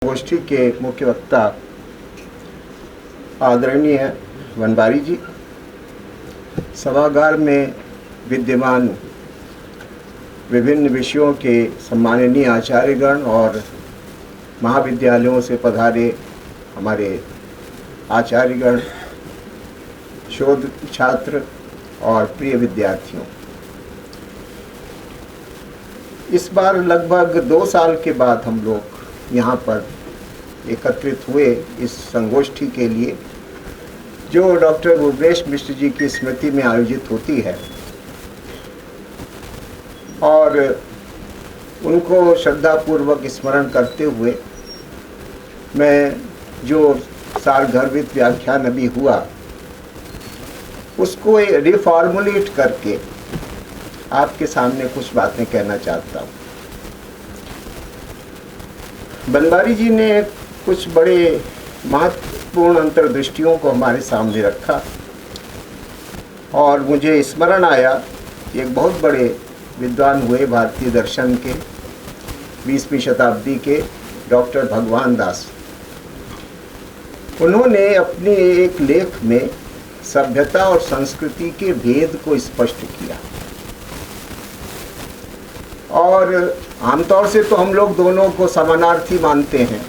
गोष्ठी के मुख्य वक्ता आदरणीय वनवारी जी, सभागार में विद्यमान विभिन्न विषयों के सम्माननीय आचार्यगण और महाविद्यालयों से पधारे हमारे आचार्यगण, शोध छात्र और प्रिय विद्यार्थियों, इस बार लगभग 2 साल के बाद हम लोग यहाँ पर एकत्रित हुए इस संगोष्ठी के लिए, जो डॉक्टर भुवनेश मिश्र जी की स्मृति में आयोजित होती है और उनको श्रद्धापूर्वक स्मरण करते हुए मैं जो सारगर्भित व्याख्यान अभी हुआ उसको रिफॉर्मुलेट करके आपके सामने कुछ बातें कहना चाहता हूँ। वनवारी जी ने कुछ बड़े महत्वपूर्ण अंतर्दृष्टियों को हमारे सामने रखा और मुझे स्मरण आया, एक बहुत बड़े विद्वान हुए भारतीय दर्शन के 20वीं शताब्दी के डॉक्टर भगवान दास। उन्होंने अपने एक लेख में सभ्यता और संस्कृति के भेद को स्पष्ट किया और आमतौर से तो हम लोग दोनों को समानार्थी मानते हैं,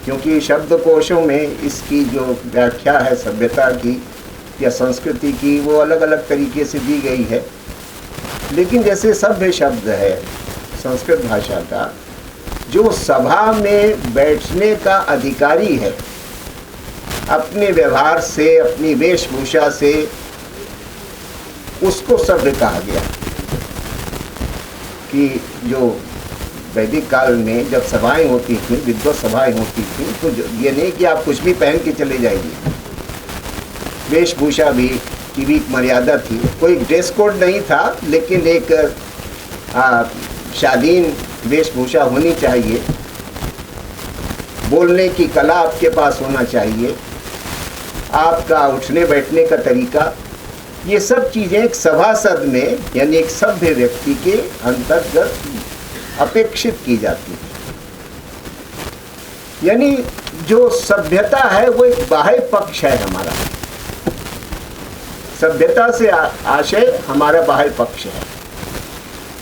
क्योंकि शब्दकोशों में इसकी जो व्याख्या है सभ्यता की या संस्कृति की वो अलग अलग तरीके से दी गई है। लेकिन जैसे सभ्य शब्द है संस्कृत भाषा का, जो सभा में बैठने का अधिकारी है, अपने व्यवहार से, अपनी वेशभूषा से उसको सभ्य कहा गया। कि जो वैदिक काल में जब सभाएं होती थी, विद्वत सभाएं होती थी, तो ये नहीं कि आप कुछ भी पहन के चले जाइए, वेशभूषा भी की भी मर्यादा थी। कोई ड्रेस कोड नहीं था, लेकिन एक शालीन वेशभूषा होनी चाहिए, बोलने की कला आपके पास होना चाहिए, आपका उठने बैठने का तरीका, ये सब चीज़ें एक सभासद में यानी एक सभ्य व्यक्ति के अंतर्गत अपेक्षित की जाती है। यानी जो सभ्यता है वो एक बाह्य पक्ष है हमारा, सभ्यता से आशय हमारा बाह्य पक्ष है,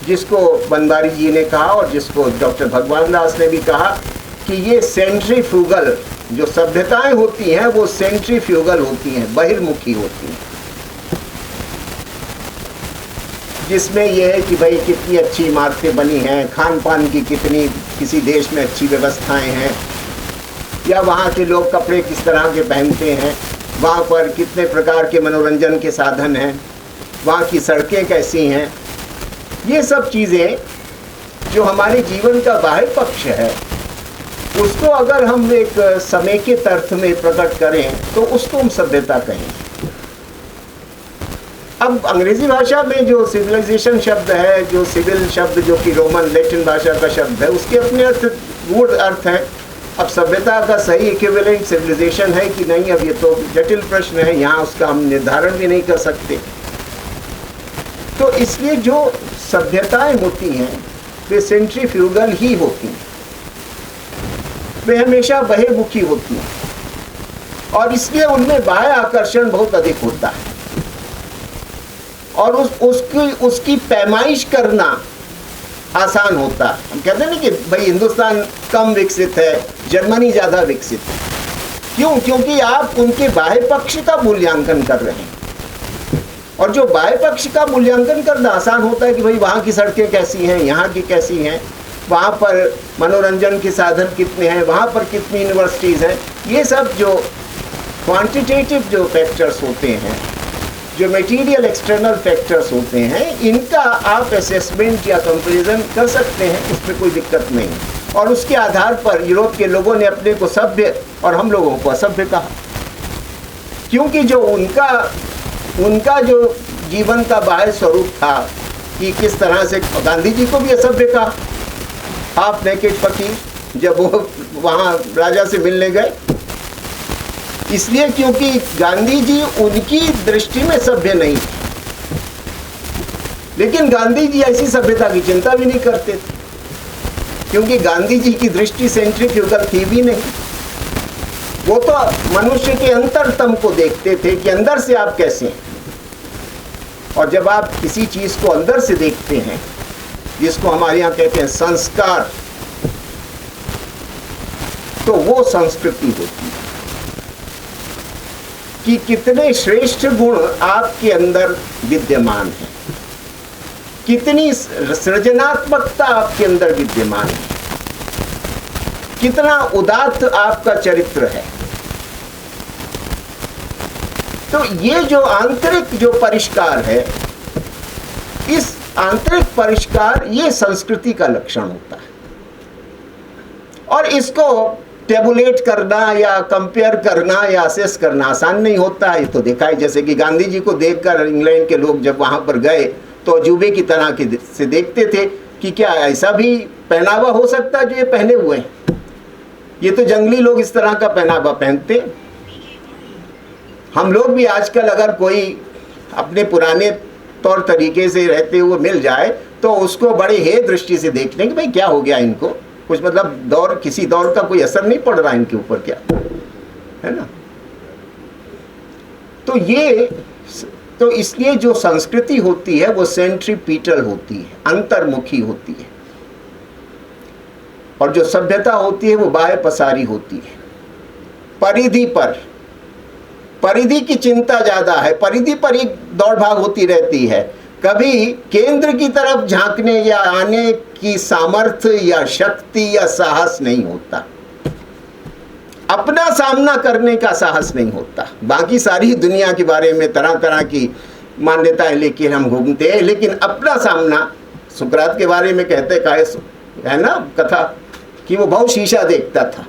जिसको वनवारी जी ने कहा और जिसको डॉक्टर भगवान दास ने भी कहा कि ये सेंट्रीफ्यूगल जो सभ्यताएं होती हैं वो सेंट्रीफ्यूगल होती हैं, बहिर्मुखी होती हैं, जिसमें यह है कि भाई कितनी अच्छी इमारतें बनी हैं, खान पान की कितनी किसी देश में अच्छी व्यवस्थाएं हैं, या वहाँ के लोग कपड़े किस तरह के पहनते हैं, वहाँ पर कितने प्रकार के मनोरंजन के साधन हैं, वहाँ की सड़कें कैसी हैं। ये सब चीज़ें जो हमारे जीवन का बाह्य पक्ष है, उसको अगर हम एक समेकित अर्थ में प्रकट करें तो उसको हम सभ्यता कहें। अब अंग्रेजी भाषा में जो सिविलाइजेशन शब्द है, जो सिविल शब्द जो कि रोमन लैटिन भाषा का शब्द है, उसके अपने अर्थ गूढ़ अर्थ है। अब सभ्यता का सही इक्विवेलेंट सिविलाइजेशन है कि नहीं, अब ये तो जटिल प्रश्न है, यहाँ उसका हम निर्धारण भी नहीं कर सकते। तो इसलिए जो सभ्यताएं होती हैं वे सेंट्रीफ्यूगल ही होती हैं, वे हमेशा बहिर्मुखी होती हैं और इसलिए उनमें बाह्य आकर्षण बहुत अधिक होता है और उसकी पैमाइश करना आसान होता है। हम कहते हैं ना कि भाई हिंदुस्तान कम विकसित है, जर्मनी ज़्यादा विकसित है। क्यों? क्योंकि आप उनके बाह्य पक्ष का मूल्यांकन कर रहे हैं और जो बाह्य पक्ष का मूल्यांकन करना आसान होता है कि भाई वहाँ की सड़कें कैसी हैं, यहाँ की कैसी हैं, वहाँ पर मनोरंजन के साधन कितने हैं, वहाँ पर कितनी यूनिवर्सिटीज़ हैं। ये सब जो क्वांटिटेटिव जो फैक्टर्स होते हैं, जो मटेरियल एक्सटर्नल फैक्टर्स होते हैं, इनका आप असेसमेंट या कंपैरिजन कर सकते हैं, उसमें कोई दिक्कत नहीं। और उसके आधार पर यूरोप के लोगों ने अपने को सभ्य और हम लोगों को असभ्य कहा, क्योंकि जो उनका जो जीवन का बाह्य स्वरूप था कि किस तरह से गांधी जी को भी असभ्य कहा। हाफ नेकेड फकीर जब वो वहाँ राजा से मिलने गए, इसलिए क्योंकि गांधी जी उनकी दृष्टि में सभ्य नहीं थे, लेकिन गांधी जी ऐसी सभ्यता की चिंता भी नहीं करते थे। क्योंकि गांधी जी की दृष्टि सेंट्रीफ्यूगल थी भी नहीं। वो तो मनुष्य के अंतरतम को देखते थे कि अंदर से आप कैसे हैं। और जब आप किसी चीज को अंदर से देखते हैं, जिसको हमारे यहाँ कहते हैं संस्कार, तो वो संस्कृति होती है कि कितने श्रेष्ठ गुण आपके अंदर विद्यमान है, कितनी सृजनात्मकता आपके अंदर विद्यमान है, कितना उदात्त आपका चरित्र है। तो ये जो आंतरिक जो परिष्कार है, इस आंतरिक परिष्कार ये संस्कृति का लक्षण होता है। और इसको टेबुलेट करना या कंपेयर करना या असेस करना आसान नहीं होता है। तो देखा है, जैसे कि गांधी जी को देखकर इंग्लैंड के लोग जब वहां पर गए तो अजूबे की तरह से देखते थे कि क्या ऐसा भी पहनावा हो सकता है जो ये पहने हुए हैं। ये तो जंगली लोग इस तरह का पहनावा पहनते। हम लोग भी आजकल अगर कोई अपने पुराने तौर तरीके से रहते हुए मिल जाए तो उसको बड़े हे दृष्टि से देखते हैं कि भाई क्या हो गया इनको, कुछ मतलब किसी दौर का कोई असर नहीं पड़ रहा इनके ऊपर, क्या है ना। तो इसलिए जो संस्कृति होती है वो सेंट्रीपिटल होती है, अंतर्मुखी होती है। और जो सभ्यता होती है वो बाह्य पसारी होती है, परिधि की चिंता ज्यादा है, परिधि पर ही दौड़ भाग होती रहती है। कभी केंद्र की तरफ झांकने या आने की सामर्थ्य या शक्ति या साहस नहीं होता, अपना सामना करने का साहस नहीं होता। बाकी सारी दुनिया के बारे में तरह तरह की मान्यताएं लेके हम घूमते हैं, लेकिन अपना सामना, सुकरात के बारे में कहते है ना कथा कि वो बहुत शीशा देखता था।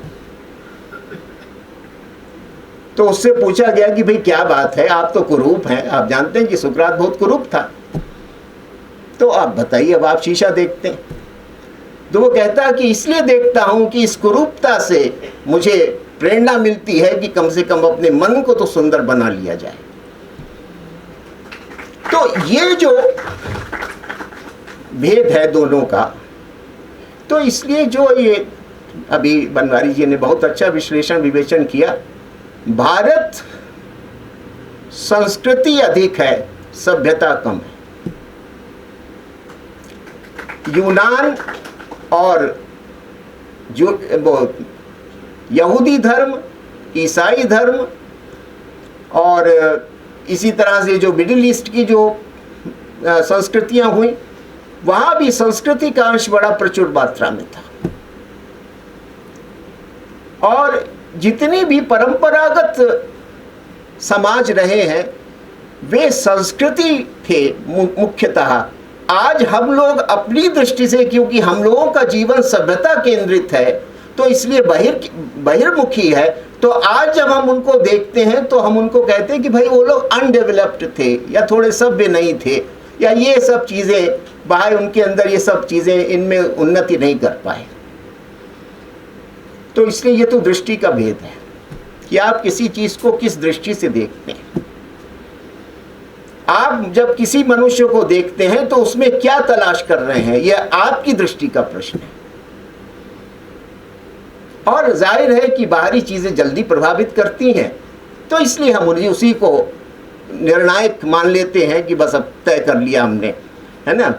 तो उससे पूछा गया कि भाई क्या बात है, आप तो कुरूप हैं, आप जानते हैं कि सुकरात बहुत कुरूप था, तो आप बताइए, अब आप शीशा देखते हैं। तो वो कहता है कि इसलिए देखता हूं कि इस कुरूपता से मुझे प्रेरणा मिलती है कि कम से कम अपने मन को तो सुंदर बना लिया जाए। तो ये जो भेद है दोनों का, तो इसलिए जो ये अभी बनवारी जी ने बहुत अच्छा विश्लेषण विवेचन किया, भारत संस्कृति अधिक है, सभ्यता कम है। यूनान और जो यहूदी धर्म, ईसाई धर्म और इसी तरह से जो मिडिल ईस्ट की जो संस्कृतियां हुई, वहां भी संस्कृति का अंश बड़ा प्रचुर मात्रा में था। और जितनी भी परंपरागत समाज रहे हैं वे संस्कृति थे मुख्यतः। आज हम लोग अपनी दृष्टि से, क्योंकि हम लोगों का जीवन सभ्यता केंद्रित है, तो इसलिए बहिर्मुखी है, तो आज जब हम उनको देखते हैं तो हम उनको कहते हैं कि भाई वो लोग अनडेवलप्ड थे या थोड़े सभ्य नहीं थे, या ये सब चीजें बाहर उनके अंदर ये सब चीजें इनमें उन्नति नहीं कर पाए। तो इसलिए ये तो दृष्टि का भेद है कि आप किसी चीज को किस दृष्टि से देखते हैं। आप जब किसी मनुष्य को देखते हैं तो उसमें क्या तलाश कर रहे हैं, यह आपकी दृष्टि का प्रश्न है। और जाहिर है कि बाहरी चीजें जल्दी प्रभावित करती हैं, तो इसलिए हम उसी को निर्णायक मान लेते हैं कि बस अब तय कर लिया हमने, है ना।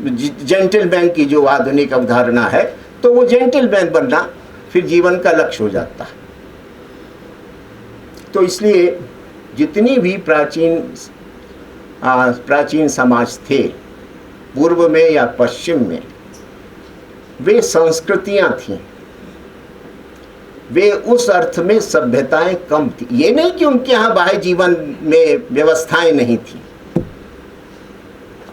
जेंटलमैन की जो आधुनिक अवधारणा है, तो वो जेंटलमैन बनना फिर जीवन का लक्ष्य हो जाता है। तो इसलिए जितनी भी प्राचीन समाज थे, पूर्व में या पश्चिम में, वे संस्कृतियां थीं, वे उस अर्थ में सभ्यताएं कम थी। ये नहीं कि उनके यहाँ बाह्य जीवन में व्यवस्थाएं नहीं थी।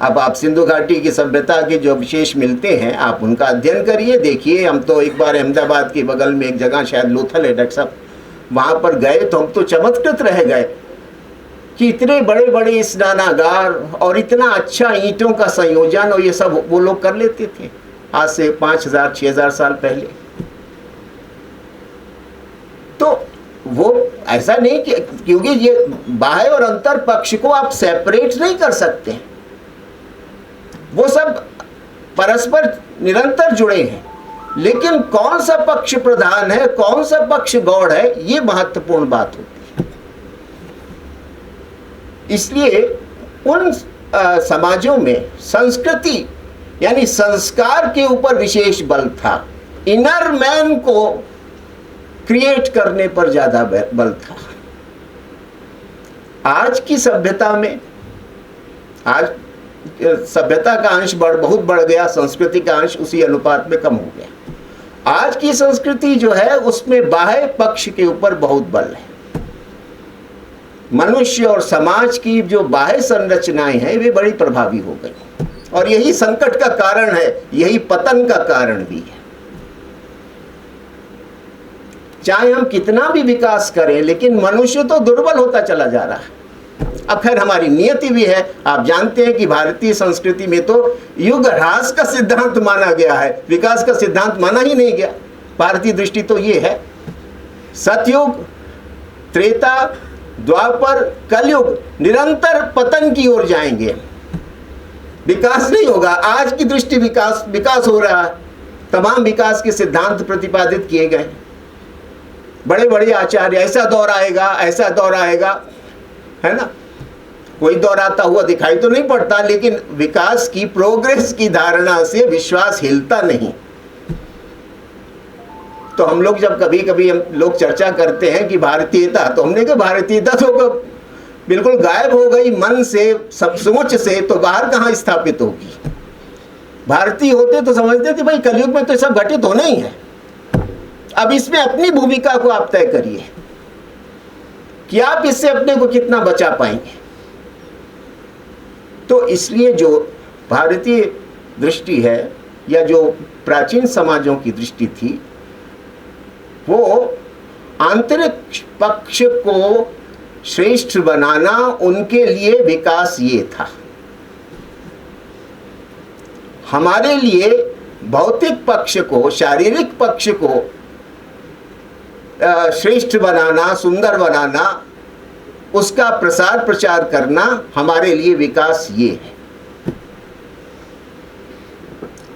अब आप सिंधु घाटी की सभ्यता के जो विशेष मिलते हैं, आप उनका अध्ययन करिए, देखिए। हम तो एक बार अहमदाबाद के बगल में एक जगह, शायद लोथल है डॉक्टर साहब, वहां पर गए तो हम तो चमत्कृत रह गए कि इतने बड़े बड़े स्नानागार और इतना अच्छा ईंटों का संयोजन, और ये सब वो लोग कर लेते थे आज से 5000-6000 साल पहले। तो वो ऐसा नहीं कि, क्योंकि ये बाह्य और अंतर पक्ष को आप सेपरेट नहीं कर सकते हैं, वो सब परस्पर निरंतर जुड़े हैं। लेकिन कौन सा पक्ष प्रधान है, कौन सा पक्ष गौड़ है, ये महत्वपूर्ण बात होती है। इसलिए उन समाजों में संस्कृति यानी संस्कार के ऊपर विशेष बल था, इनर मैन को क्रिएट करने पर ज्यादा बल था। आज की सभ्यता में, आज सभ्यता का अंश बहुत बढ़ गया, संस्कृति का अंश उसी अनुपात में कम हो गया। आज की संस्कृति जो है उसमें बाह्य पक्ष के ऊपर बहुत बल है। मनुष्य और समाज की जो बाह्य संरचनाएं हैं वे बड़ी प्रभावी हो गई, और यही संकट का कारण है, यही पतन का कारण भी है। चाहे हम कितना भी विकास करें, लेकिन मनुष्य तो दुर्बल होता चला जा रहा है। अब खैर हमारी नियति भी है। आप जानते हैं कि भारतीय संस्कृति में तो युग ह्रास का सिद्धांत माना गया है, विकास का सिद्धांत माना ही नहीं गया। भारतीय दृष्टि तो ये है, सतयुग, त्रेता, द्वापर, कलयुग निरंतर पतन की ओर जाएंगे, विकास नहीं होगा। आज की दृष्टि विकास हो रहा है, तमाम विकास के सिद्धांत प्रतिपादित किए गए। बड़े बड़े आचार्य, ऐसा दौर आएगा, ऐसा दौर आएगा, है ना। कोई दौर आता हुआ दिखाई तो नहीं पड़ता, लेकिन विकास की, प्रोग्रेस की धारणा से विश्वास हिलता नहीं। तो हम लोग जब कभी कभी हम लोग चर्चा करते हैं कि भारतीयता, तो हमने कहा भारतीयता तो बिल्कुल गायब हो गई मन से, सब सोच से, तो बाहर कहाँ स्थापित होगी। भारतीय होते तो समझते थे भाई कलयुग में तो सब घटित होना ही है, अब इसमें अपनी भूमिका को आप तय करिए कि आप इससे अपने को कितना बचा पाएंगे। तो इसलिए जो भारतीय दृष्टि है या जो प्राचीन समाजों की दृष्टि थी, वो आंतरिक पक्ष को श्रेष्ठ बनाना, उनके लिए विकास ये था। हमारे लिए भौतिक पक्ष को, शारीरिक पक्ष को श्रेष्ठ बनाना, सुंदर बनाना, उसका प्रसार प्रचार करना हमारे लिए विकास ये है।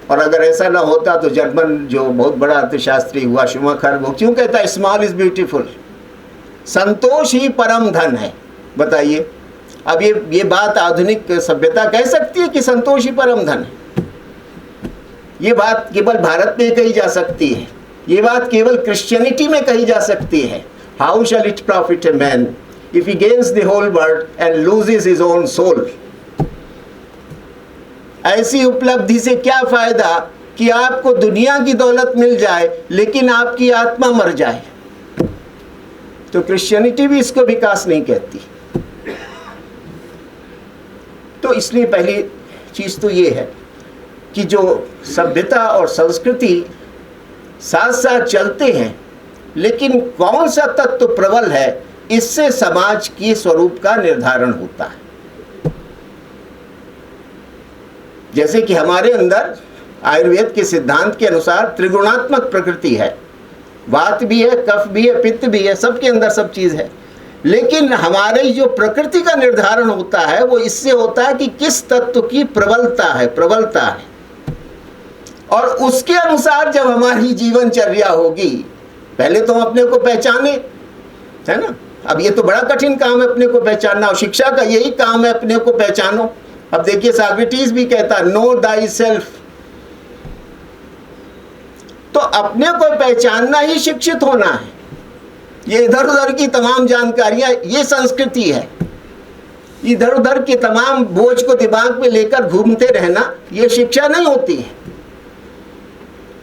और अगर ऐसा ना होता तो जर्मन जो बहुत बड़ा अर्थशास्त्री हुआ शुमाखर, वो क्यों कहता है स्मॉल इज ब्यूटीफुल, संतोष ही परम धन है। बताइए, अब ये बात आधुनिक सभ्यता कह सकती है कि संतोष ही परम धन है? ये बात केवल भारत में कही जा सकती है, ये बात केवल क्रिश्चियनिटी में कही जा सकती है। How shall it profit a man if he gains the whole world and loses his own soul. ऐसी उपलब्धि से क्या फायदा कि आपको दुनिया की दौलत मिल जाए लेकिन आपकी आत्मा मर जाए। तो क्रिश्चियनिटी भी इसको विकास नहीं कहती। तो इसलिए पहली चीज तो ये है कि जो सभ्यता और संस्कृति साथ साथ चलते हैं, लेकिन कौन सा तत्व प्रबल है, इससे समाज के स्वरूप का निर्धारण होता है। जैसे कि हमारे अंदर आयुर्वेद के सिद्धांत के अनुसार त्रिगुणात्मक प्रकृति है, वात भी है, कफ भी है, पित्त भी है, सबके अंदर सब चीज है। लेकिन हमारे जो प्रकृति का निर्धारण होता है वो इससे होता है कि किस तत्व की प्रबलता है, और उसके अनुसार जब हमारी जीवनचर्या होगी, पहले तो हम अपने को पहचाने, है ना। अब ये तो बड़ा कठिन काम है अपने को पहचानना, और शिक्षा का यही काम है, अपने को पहचानो। अब देखिए सॉक्रेटिस भी कहता नो दाई सेल्फ। तो अपने को पहचानना ही शिक्षित होना है। ये इधर उधर की तमाम जानकारियां, ये संस्कृति है। इधर उधर के तमाम बोझ को दिमाग में लेकर घूमते रहना, ये शिक्षा नहीं होती है।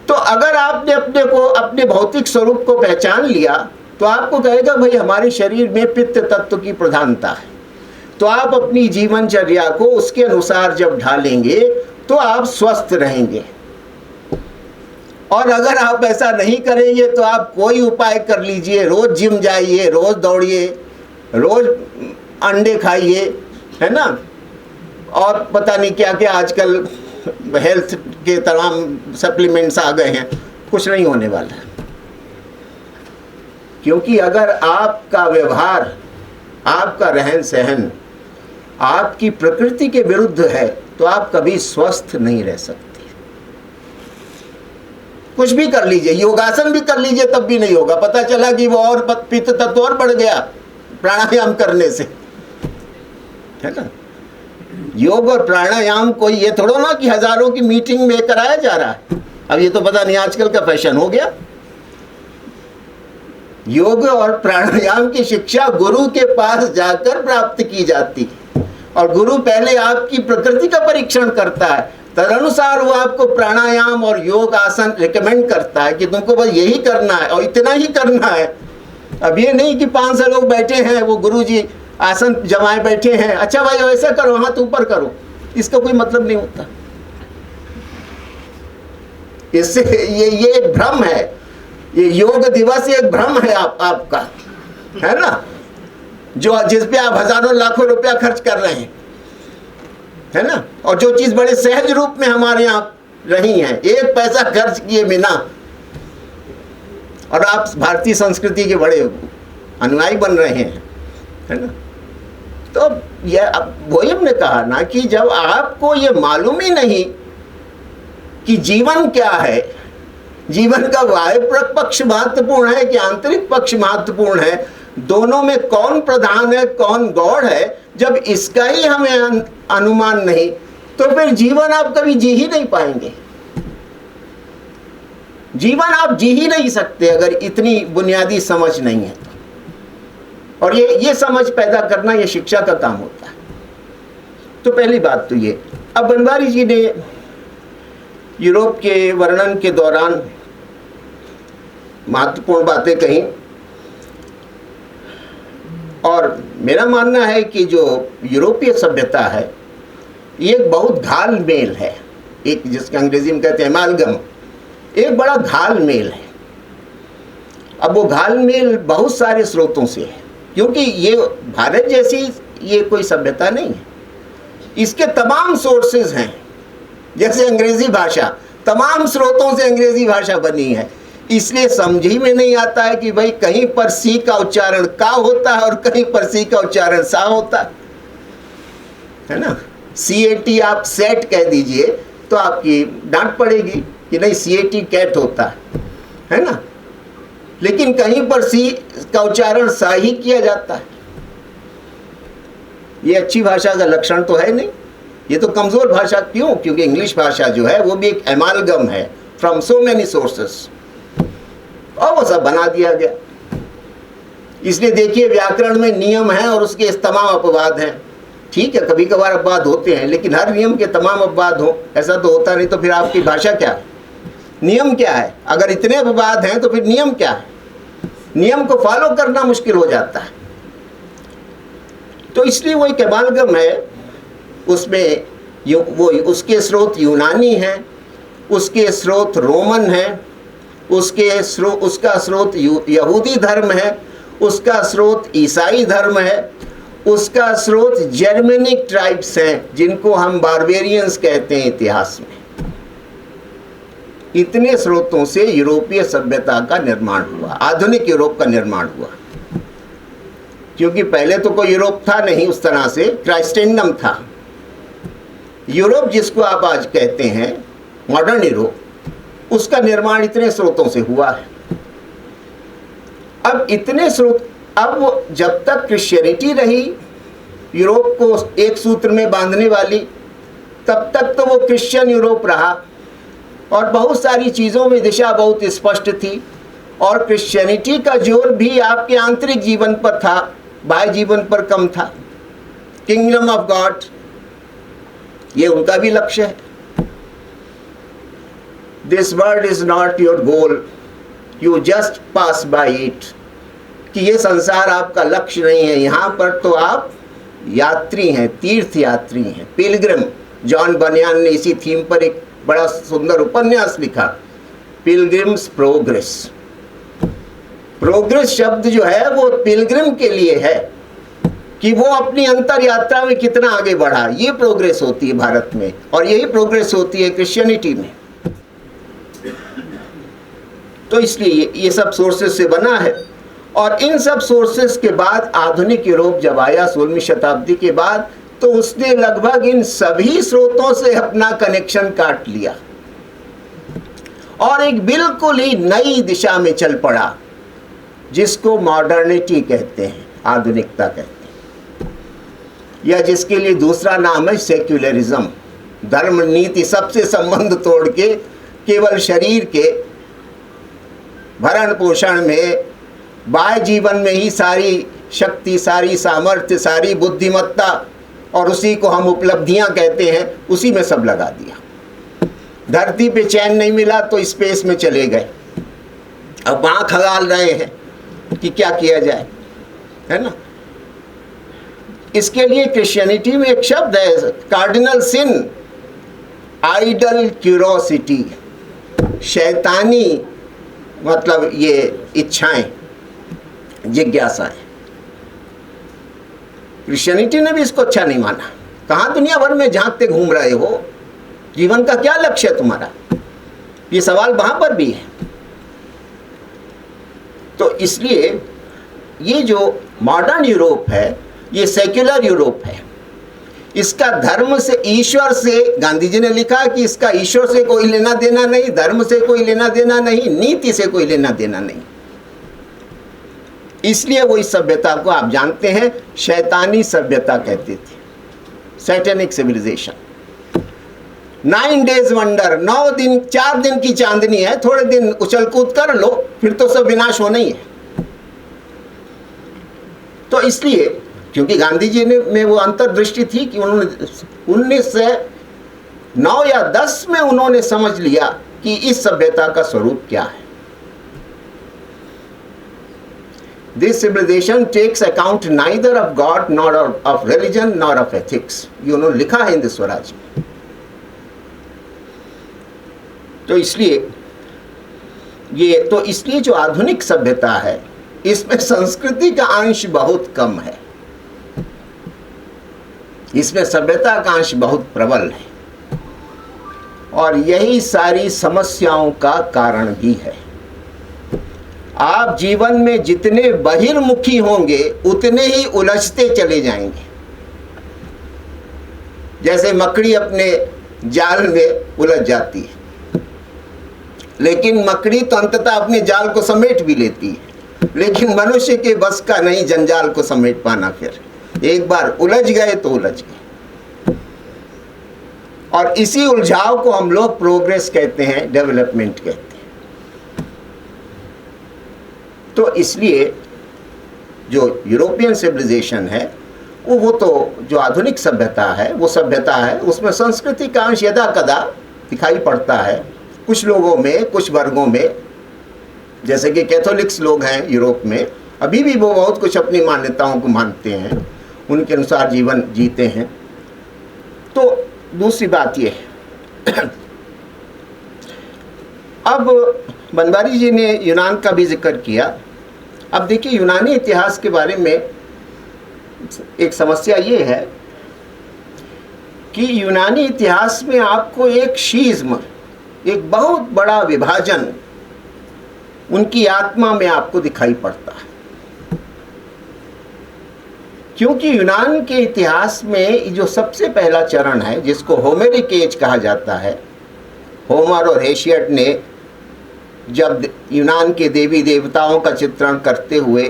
तो अगर आपने अपने को, अपने भौतिक स्वरूप को पहचान लिया, तो आपको कहेगा भाई हमारे शरीर में पित्त तत्व की प्रधानता है, तो आप अपनी जीवनचर्या को उसके अनुसार जब ढालेंगे तो आप स्वस्थ रहेंगे। और अगर आप ऐसा नहीं करेंगे तो आप कोई उपाय कर लीजिए, रोज जिम जाइए, रोज दौड़िए, रोज अंडे खाइए, है ना, और पता नहीं क्या क्या आजकल हेल्थ के तमाम सप्लीमेंट्स आ गए हैं, कुछ नहीं होने वाला है। क्योंकि अगर आपका व्यवहार, आपका रहन सहन आपकी प्रकृति के विरुद्ध है तो आप कभी स्वस्थ नहीं रह सकते। कुछ भी कर लीजिए, योगासन भी कर लीजिए तब भी नहीं होगा। पता चला कि वो और पित्त तत्व और बढ़ गया प्राणायाम करने से, है ना। योग और प्राणायाम कोई ये थोड़ा ना कि हजारों की मीटिंग में कराया जा रहा है। अब ये तो पता नहीं आजकल का फैशन हो गया। योग और प्राणायाम की शिक्षा गुरु के पास जाकर प्राप्त की जाती है, और गुरु पहले आपकी प्रकृति का परीक्षण करता है, तदनुसार वो आपको प्राणायाम और योग आसन रिकमेंड करता है कि तुमको बस यही करना है और इतना ही करना है। अब ये नहीं कि 500 लोग बैठे हैं, वो गुरुजी आसन जमाए बैठे हैं, अच्छा भाई ऐसा करो, हाथ ऊपर करो, इसका कोई मतलब नहीं होता। इससे ये एक भ्रम है, ये योग दिवस एक भ्रम है आपका, है ना, जो जिस पे आप हजारों लाखों रुपया खर्च कर रहे हैं, है ना। और जो चीज बड़े सहज रूप में हमारे यहाँ रही है, एक पैसा खर्च किए बिना, और आप भारतीय संस्कृति के बड़े अनुयायी बन रहे हैं, है ना। तो यह वही हमने कहा ना कि जब आपको ये मालूम ही नहीं कि जीवन क्या है, जीवन का बाह्य पक्ष महत्वपूर्ण है कि आंतरिक पक्ष महत्वपूर्ण है, दोनों में कौन प्रधान है कौन गौड़ है, जब इसका ही हमें अनुमान नहीं, तो फिर जीवन आप कभी जी ही नहीं पाएंगे। जीवन आप जी ही नहीं सकते अगर इतनी बुनियादी समझ नहीं है तो। और ये समझ पैदा करना ये शिक्षा का काम होता है। तो पहली बात तो ये। अब बनवारी जी ने यूरोप के वर्णन के दौरान महत्वपूर्ण बातें कही, और मेरा मानना है कि जो यूरोपीय सभ्यता है ये एक बहुत घाल मेल है, एक जिसके अंग्रेजी में कहते हैं एमालगम, एक बड़ा घाल मेल है। अब वो घाल मेल बहुत सारे स्रोतों से है, क्योंकि ये भारत जैसी ये कोई सभ्यता नहीं है, इसके तमाम सोर्सेज हैं। जैसे अंग्रेजी भाषा, तमाम स्रोतों से अंग्रेजी भाषा बनी है, इसलिए समझ ही में नहीं आता है कि भाई कहीं पर सी का उच्चारण का होता है और कहीं पर सी का उच्चारण सा होता है ना। CAT आप सेट कह दीजिए तो आपकी डांट पड़ेगी कि नहीं CAT कैट होता है ना, लेकिन कहीं पर सी का उच्चारण सा ही किया जाता है। ये अच्छी भाषा का लक्षण तो है नहीं, ये तो कमजोर भाषा। क्यों? क्योंकि इंग्लिश भाषा जो है वो भी एक एमालगम है फ्रॉम सो मेनी सोर्सेस, और वो सब बना दिया गया। इसलिए देखिए व्याकरण में नियम है और उसके तमाम अपवाद हैं। ठीक है, कभी कभार अपवाद होते हैं, लेकिन हर नियम के तमाम अपवाद हो ऐसा तो होता नहीं। तो फिर आपकी भाषा क्या है, नियम क्या है? अगर इतने अपवाद हैं तो फिर नियम क्या है? नियम को फॉलो करना मुश्किल हो जाता है। तो इसलिए वो एक एमालगम है, उसमें वो उसके स्रोत यूनानी हैं, उसके स्रोत रोमन हैं, उसका स्रोत यहूदी धर्म है, उसका स्रोत ईसाई धर्म है, उसका स्रोत जर्मेनिक ट्राइब्स हैं जिनको हम बारबेरियंस कहते हैं इतिहास में। इतने स्रोतों से यूरोपीय सभ्यता का निर्माण हुआ, आधुनिक यूरोप का निर्माण हुआ। क्योंकि पहले तो कोई यूरोप था नहीं उस तरह से, क्राइस्टेंडम था। यूरोप जिसको आप आज कहते हैं मॉडर्न यूरोप, उसका निर्माण इतने स्रोतों से हुआ है। अब इतने स्रोत, अब जब तक क्रिश्चियनिटी रही यूरोप को एक सूत्र में बांधने वाली, तब तक तो वो क्रिश्चियन यूरोप रहा, और बहुत सारी चीज़ों में दिशा बहुत स्पष्ट थी, और क्रिश्चियनिटी का जोर भी आपके आंतरिक जीवन पर था, बाह्य जीवन पर कम था। किंगडम ऑफ गॉड ये उनका भी लक्ष्य है। This world is not your goal, you just pass by it, कि ये संसार आपका लक्ष्य नहीं है, यहाँ पर तो आप यात्री हैं, तीर्थ यात्री हैं, पिलग्रिम। जॉन बनियान ने इसी थीम पर एक बड़ा सुंदर उपन्यास लिखा, पिलग्रिम्स प्रोग्रेस। प्रोग्रेस शब्द जो है वो पिलग्रिम के लिए है कि वो अपनी अंतर यात्रा में कितना आगे बढ़ा। ये प्रोग्रेस होती है भारत में, और यही प्रोग्रेस होती है क्रिश्चियनिटी में। तो इसलिए ये सब सोर्सेस से बना है, और इन सब सोर्सेस के बाद आधुनिक यूरोप जब आया 16वीं शताब्दी के बाद, तो उसने लगभग इन सभी स्रोतों से अपना कनेक्शन काट लिया, और एक बिल्कुल ही नई दिशा में चल पड़ा जिसको मॉडर्निटी कहते हैं, आधुनिकता कहते हैं, या जिसके लिए दूसरा नाम है सेक्युलरिज्म। धर्म नीति सबसे संबंध तोड़ के केवल शरीर के भरण पोषण में, बाह्य जीवन में ही सारी शक्ति, सारी सामर्थ्य, सारी बुद्धिमत्ता, और उसी को हम उपलब्धियां कहते हैं, उसी में सब लगा दिया। धरती पे चैन नहीं मिला तो स्पेस में चले गए, अब वहां खगाल रहे हैं कि क्या किया जाए, है ना। इसके लिए क्रिश्चियनिटी में एक शब्द है, कार्डिनल सिन, आइडल क्यूरोसिटी, शैतानी मतलब ये इच्छाएं, जिज्ञासाएं। क्रिश्चियनिटी ने भी इसको अच्छा नहीं माना। कहाँ दुनिया भर में झांकते घूम रहे हो, जीवन का क्या लक्ष्य है तुम्हारा, ये सवाल वहां पर भी है। तो इसलिए ये जो मॉडर्न यूरोप है, ये सेक्युलर यूरोप है। इसका धर्म से, ईश्वर से, गांधी जी ने लिखा कि इसका ईश्वर से कोई लेना देना नहीं, धर्म से कोई लेना देना नहीं, नीति से कोई लेना देना नहीं। इसलिए वो इस सभ्यता को आप जानते हैं शैतानी सभ्यता कहते थे, सैटेनिक सिविलाइजेशन। 9 डेज वंडर, 9 दिन, 4 दिन की चांदनी है, थोड़े दिन उछल कूद कर लो, फिर तो सब विनाश होना ही है। तो इसलिए, क्योंकि गांधी जी ने में वो अंतर्दृष्टि थी कि उन्होंने 1909 या 10 में उन्होंने समझ लिया कि इस सभ्यता का स्वरूप क्या है। This civilization takes account neither of God nor of religion nor of ethics. ये उन्होंने लिखा है हिंद स्वराज में। तो इसलिए जो आधुनिक सभ्यता है, इसमें संस्कृति का अंश बहुत कम है, इसमें सभ्यता का अंश बहुत प्रबल है, और यही सारी समस्याओं का कारण भी है। आप जीवन में जितने बहिर्मुखी होंगे उतने ही उलझते चले जाएंगे। जैसे मकड़ी अपने जाल में उलझ जाती है, लेकिन मकड़ी तो अंततः अपने जाल को समेट भी लेती है, लेकिन मनुष्य के बस का नहीं जंजाल को समेट पाना। फिर एक बार उलझ गए तो उलझ गए, और इसी उलझाव को हम लोग प्रोग्रेस कहते हैं, डेवलपमेंट कहते हैं। तो इसलिए जो यूरोपियन सिविलाइजेशन है, वो तो जो आधुनिक सभ्यता है, वो सभ्यता है, उसमें संस्कृति का अंश यदा कदा दिखाई पड़ता है कुछ लोगों में, कुछ वर्गों में। जैसे कि कैथोलिक्स लोग हैं यूरोप में, अभी भी वो बहुत कुछ अपनी मान्यताओं को मानते हैं, उनके अनुसार जीवन जीते हैं। तो दूसरी बात ये है, अब बनवारी जी ने यूनान का भी जिक्र किया। अब देखिए, यूनानी इतिहास के बारे में एक समस्या ये है कि यूनानी इतिहास में आपको एक शीज्म, एक बहुत बड़ा विभाजन उनकी आत्मा में आपको दिखाई पड़ता है। क्योंकि यूनान के इतिहास में जो सबसे पहला चरण है, जिसको होमेरिक एज कहा जाता है, होमर और हेशियड ने जब यूनान के देवी देवताओं का चित्रण करते हुए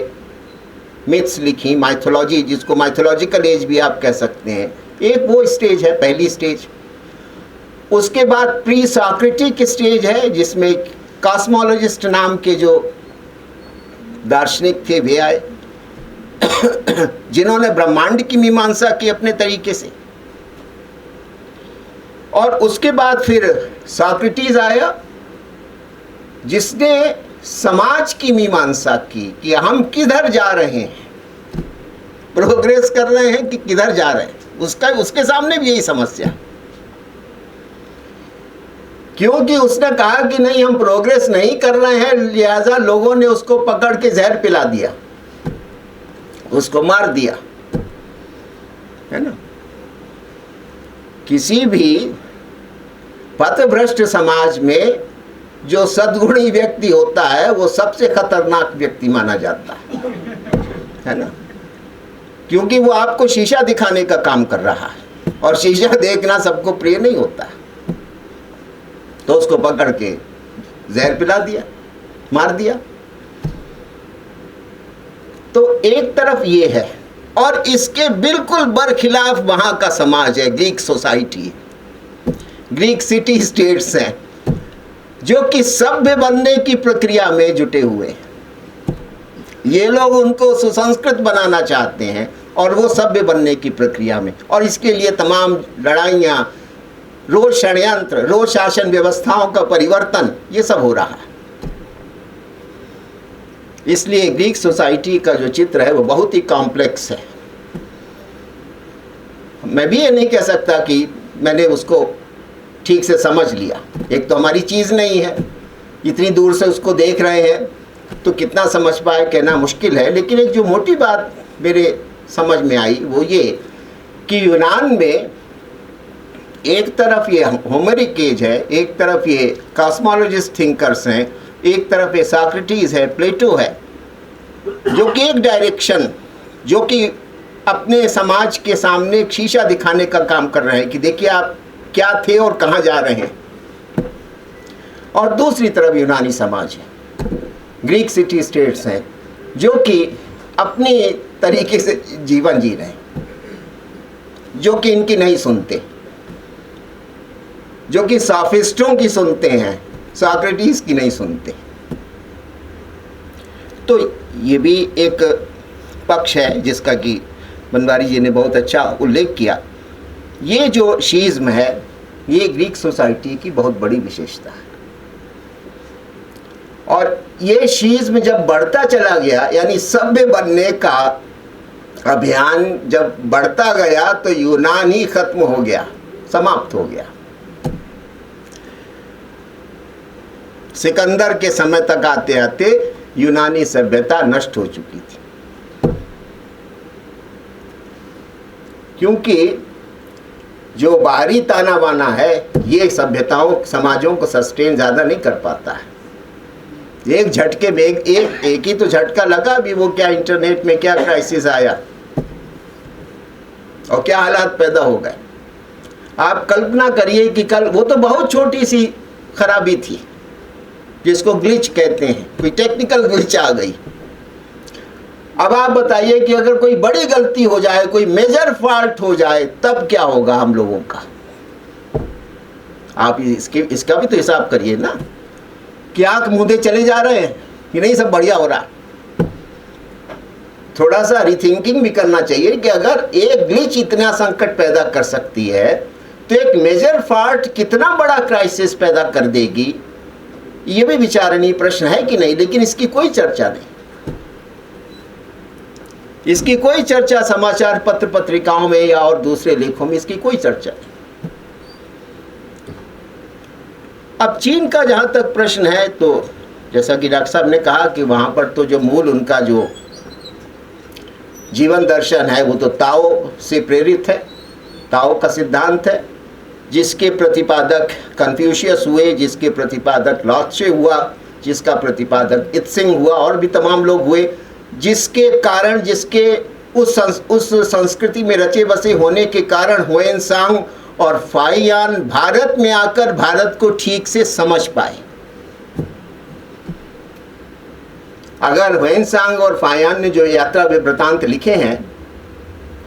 मिथ्स लिखी, माइथोलॉजी, जिसको माइथोलॉजिकल एज भी आप कह सकते हैं, एक वो स्टेज है, पहली स्टेज। उसके बाद प्री सॉक्रेटिक स्टेज है, जिसमें कॉस्मोलॉजिस्ट नाम के जो दार्शनिक थे वे आए, जिन्होंने ब्रह्मांड की मीमांसा की अपने तरीके से। और उसके बाद फिर सॉक्रेटिस आया, जिसने समाज की मीमांसा की कि हम किधर जा रहे हैं, प्रोग्रेस कर रहे हैं कि किधर जा रहे हैं। उसके सामने भी यही समस्या, क्योंकि उसने कहा कि नहीं, हम प्रोग्रेस नहीं कर रहे हैं, लिहाजा लोगों ने उसको पकड़ के जहर पिला दिया, उसको मार दिया, है ना। किसी भी पथभ्रष्ट समाज में जो सद्गुणी व्यक्ति होता है, वो सबसे खतरनाक व्यक्ति माना जाता है ना, क्योंकि वो आपको शीशा दिखाने का काम कर रहा है, और शीशा देखना सबको प्रिय नहीं होता, तो उसको पकड़ के जहर पिला दिया, मार दिया। तो एक तरफ ये है, और इसके बिल्कुल बरखिलाफ वहां का समाज है, Greek society, Greek city states हैं, जो कि सभ्य बनने की प्रक्रिया में जुटे हुए हैं। ये लोग उनको सुसंस्कृत बनाना चाहते हैं और वो सभ्य बनने की प्रक्रिया में, और इसके लिए तमाम लड़ाइयाँ, रोज षड्यंत्र, रोज शासन व्यवस्थाओं का परिवर्तन, ये सब हो रहा है। इसलिए ग्रीक सोसाइटी का जो चित्र है वो बहुत ही कॉम्प्लेक्स है। मैं भी ये नहीं कह सकता कि मैंने उसको ठीक से समझ लिया। एक तो हमारी चीज़ नहीं है, इतनी दूर से उसको देख रहे हैं, तो कितना समझ पाए कहना मुश्किल है। लेकिन एक जो मोटी बात मेरे समझ में आई वो ये कि यूनान में एक तरफ ये होमरिक एज है, एक तरफ ये कॉस्मोलॉजिस्ट थिंकर्स हैं, एक तरफ ये सॉक्रेटिस है, प्लेटो है, जो कि एक डायरेक्शन, जो कि अपने समाज के सामने एक शीशा दिखाने का काम कर रहे हैं कि देखिए आप क्या थे और कहाँ जा रहे हैं। और दूसरी तरफ यूनानी समाज है, ग्रीक सिटी स्टेट्स हैं, जो कि अपने तरीके से जीवन जी रहे हैं, जो कि इनकी नहीं सुनते, जो कि सॉफिस्टों की सुनते हैं, सॉक्रेटिस की नहीं सुनते। तो ये भी एक पक्ष है जिसका कि बनवारी जी ने बहुत अच्छा उल्लेख किया। ये जो शीइज्म है ये ग्रीक सोसाइटी की बहुत बड़ी विशेषता है, और ये शीइज्म जब बढ़ता चला गया, यानी सभ्य बनने का अभियान जब बढ़ता गया, तो यूनान ही खत्म हो गया, समाप्त हो गया। सिकंदर के समय तक आते आते यूनानी सभ्यता नष्ट हो चुकी थी, क्योंकि जो बाहरी ताना बाना है ये सभ्यताओं, समाजों को सस्टेन ज़्यादा नहीं कर पाता है। एक झटके में एक ही तो झटका लगा भी, वो क्या इंटरनेट में क्या क्राइसिस आया और क्या हालात पैदा हो गए। आप कल्पना करिए कि कल वो तो बहुत छोटी सी खराबी थी जिसको ग्लिच कहते हैं, कोई टेक्निकल ग्लिच आ गई। अब आप बताइए कि अगर कोई बड़ी गलती हो जाए, कोई मेजर फॉल्ट हो जाए, तब क्या होगा हम लोगों का। आप इसका भी तो हिसाब करिए ना, कि आंख मूंदे चले जा रहे हैं कि नहीं सब बढ़िया हो रहा है। थोड़ा सा रिथिंकिंग भी करना चाहिए कि अगर एक ग्लिच इतना संकट पैदा कर सकती है, तो एक मेजर फॉल्ट कितना बड़ा क्राइसिस पैदा कर देगी, ये भी विचारणीय प्रश्न है कि नहीं। लेकिन इसकी कोई चर्चा नहीं, इसकी कोई चर्चा समाचार पत्र पत्रिकाओं में या और दूसरे लेखों में इसकी कोई चर्चा नहीं। अब चीन का जहाँ तक प्रश्न है, तो जैसा कि डॉक्टर साहब ने कहा कि वहाँ पर तो जो मूल उनका जो जीवन दर्शन है वो तो ताओ से प्रेरित है, ताओ का सिद्धांत है, जिसके प्रतिपादक कन्फ्यूशियस हुए, जिसके प्रतिपादक लाओत्से हुआ, जिसका प्रतिपादक इत्सिंग हुआ, और भी तमाम लोग हुए, जिसके कारण, जिसके उस संस्कृति में रचे बसे होने के कारण हुएनसांग और फाहियान भारत में आकर भारत को ठीक से समझ पाए। अगर हुएनसांग और फाहियान ने जो यात्रा वृत्तांत लिखे हैं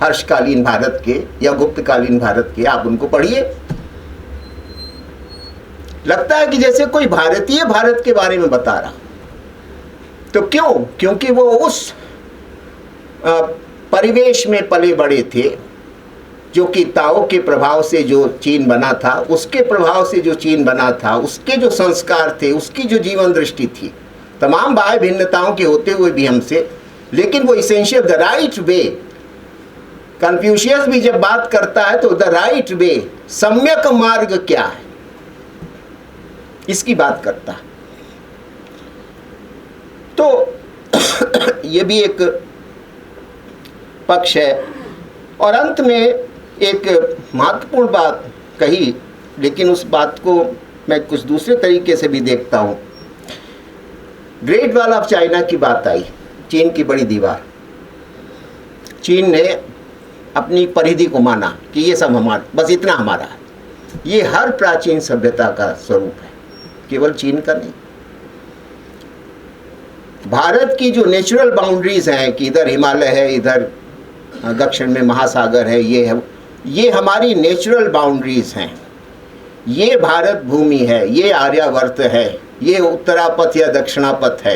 हर्षकालीन भारत के या गुप्तकालीन भारत के, आप उनको पढ़िए, लगता है कि जैसे कोई भारतीय भारत के बारे में बता रहा। तो क्यों? क्योंकि वो उस परिवेश में पले बड़े थे जो कि ताओ के प्रभाव से जो चीन बना था, उसके प्रभाव से जो चीन बना था, उसके जो संस्कार थे, उसकी जो जीवन दृष्टि थी, तमाम बाह्य भिन्नताओं के होते हुए भी हमसे, लेकिन वो essential the right way. Confucius भी जब बात करता है तो द राइट वे, सम्यक मार्ग क्या है, इसकी बात करता है। तो ये भी एक पक्ष है। और अंत में एक महत्वपूर्ण बात कही, लेकिन उस बात को मैं कुछ दूसरे तरीके से भी देखता हूँ। ग्रेट वॉल ऑफ चाइना की बात आई, चीन की बड़ी दीवार। चीन ने अपनी परिधि को माना कि ये सब हमारा, बस इतना हमारा है। ये हर प्राचीन सभ्यता का स्वरूप है, केवल चीन का नहीं। भारत की जो नेचुरल बाउंड्रीज हैं कि इधर हिमालय है, इधर दक्षिण में महासागर है, ये हमारी नेचुरल बाउंड्रीज हैं। ये भारत भूमि है, ये आर्यावर्त है, ये उत्तरापथ या दक्षिणापथ है,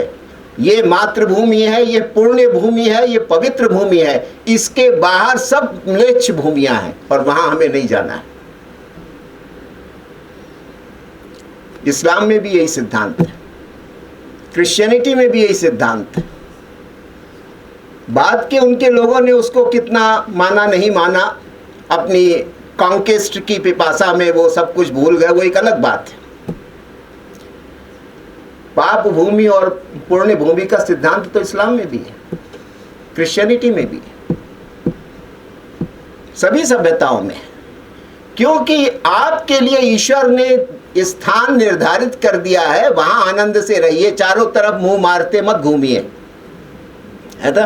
ये मातृभूमि है, ये पुण्य भूमि है, ये पवित्र भूमि है। इसके बाहर सब म्लेच्छ भूमियां हैं और वहां हमें नहीं जाना है। इस्लाम में भी यही सिद्धांत है, क्रिश्चियनिटी में भी यही सिद्धांत है। बाद के उनके लोगों ने उसको कितना माना नहीं माना, अपनी कॉन्केस्ट की पिपासा में वो सब कुछ भूल गए, वो एक अलग बात है। पाप भूमि और पुण्य भूमि का सिद्धांत तो इस्लाम में भी है, क्रिश्चियनिटी में भी है, सभी सभ्यताओं में। क्योंकि आपके लिए ईश्वर ने स्थान निर्धारित कर दिया है, वहां आनंद से रहिए, चारों तरफ मुंह मारते मत घूमिए, है ना।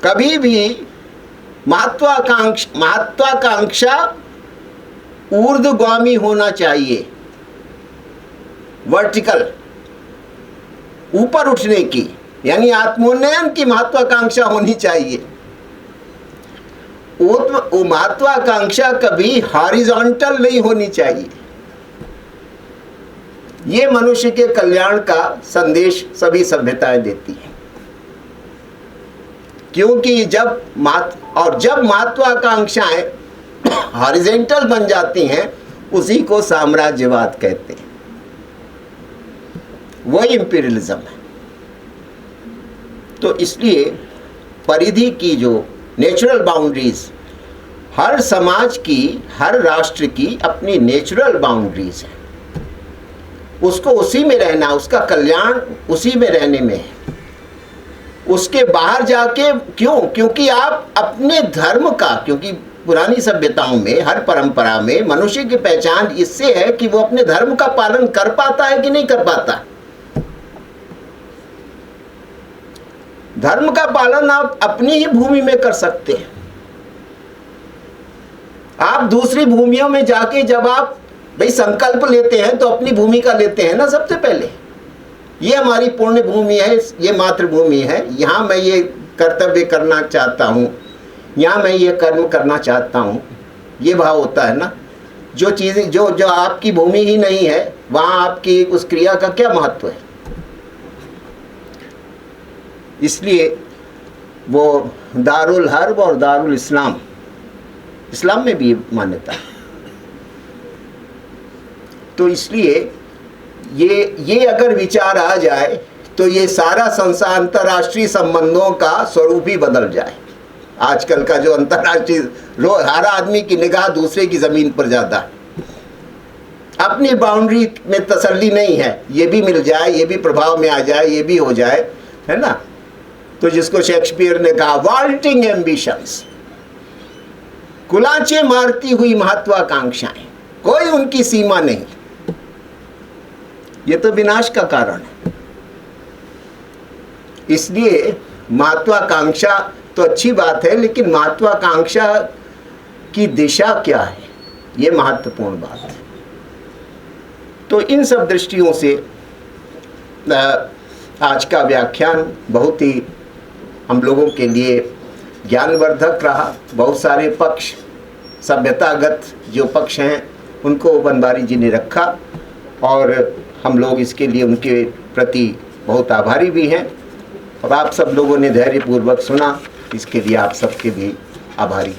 कभी भी महत्वाकांक्षा ऊर्ध्वगामी होना चाहिए, वर्टिकल, ऊपर उठने की, यानी आत्मोन्नयन की महत्वाकांक्षा होनी चाहिए। वो महत्वाकांक्षा कभी हॉरिजॉन्टल नहीं होनी चाहिए। ये मनुष्य के कल्याण का संदेश सभी सभ्यताएं देती हैं। क्योंकि जब महत्वाकांक्षाएं हॉरिजॉन्टल बन जाती हैं, उसी को साम्राज्यवाद कहते हैं, वही इंपीरियलिज्म है। तो इसलिए परिधि की जो नेचुरल बाउंड्रीज, हर समाज की, हर राष्ट्र की अपनी नेचुरल बाउंड्रीज है, उसको उसी में रहना, उसका कल्याण उसी में रहने में है। उसके बाहर जाके क्योंकि आप अपने धर्म का, क्योंकि पुरानी सभ्यताओं में, हर परंपरा में मनुष्य की पहचान इससे है कि वो अपने धर्म का पालन कर पाता है कि नहीं कर पाता। धर्म का पालन आप अपनी ही भूमि में कर सकते हैं। आप दूसरी भूमियों में जाके जब आप भाई संकल्प लेते हैं तो अपनी भूमि का लेते हैं ना सबसे पहले। ये हमारी पुण्य भूमि है, ये मातृभूमि है, यहाँ मैं ये कर्तव्य करना चाहता हूँ, यहाँ मैं ये कर्म करना चाहता हूँ, ये भाव होता है ना। जो चीज़ें जो आपकी भूमि ही नहीं है, वहाँ आपकी उस क्रिया का क्या महत्व है। इसलिए वो दारुल हर्ब और दारुल इस्लाम, इस्लाम में भी मान्यता है। तो इसलिए ये अगर विचार आ जाए तो ये सारा संसार, अंतर्राष्ट्रीय संबंधों का स्वरूप ही बदल जाए। आजकल का जो अंतर्राष्ट्रीय, हर आदमी की निगाह दूसरे की ज़मीन पर ज़्यादा है। अपनी बाउंड्री में तसल्ली नहीं है, ये भी मिल जाए, ये भी प्रभाव में आ जाए, ये भी हो जाए, है ना। तो जिसको शेक्सपियर ने कहा वाल्टिंग एम्बिशंस, कुलांचे मारती हुई महत्वाकांक्षाएं, कोई उनकी सीमा नहीं, ये तो विनाश का कारण है। इसलिए महत्वाकांक्षा तो अच्छी बात है, लेकिन महत्वाकांक्षा की दिशा क्या है, ये महत्वपूर्ण बात है। तो इन सब दृष्टियों से आज का व्याख्यान बहुत ही हम लोगों के लिए ज्ञानवर्धक रहा। बहुत सारे पक्ष, सभ्यतागत जो पक्ष हैं, उनको बनवारी जी ने रखा और हम लोग इसके लिए उनके प्रति बहुत आभारी भी हैं। और आप सब लोगों ने धैर्यपूर्वक सुना, इसके लिए आप सबके भी आभारी।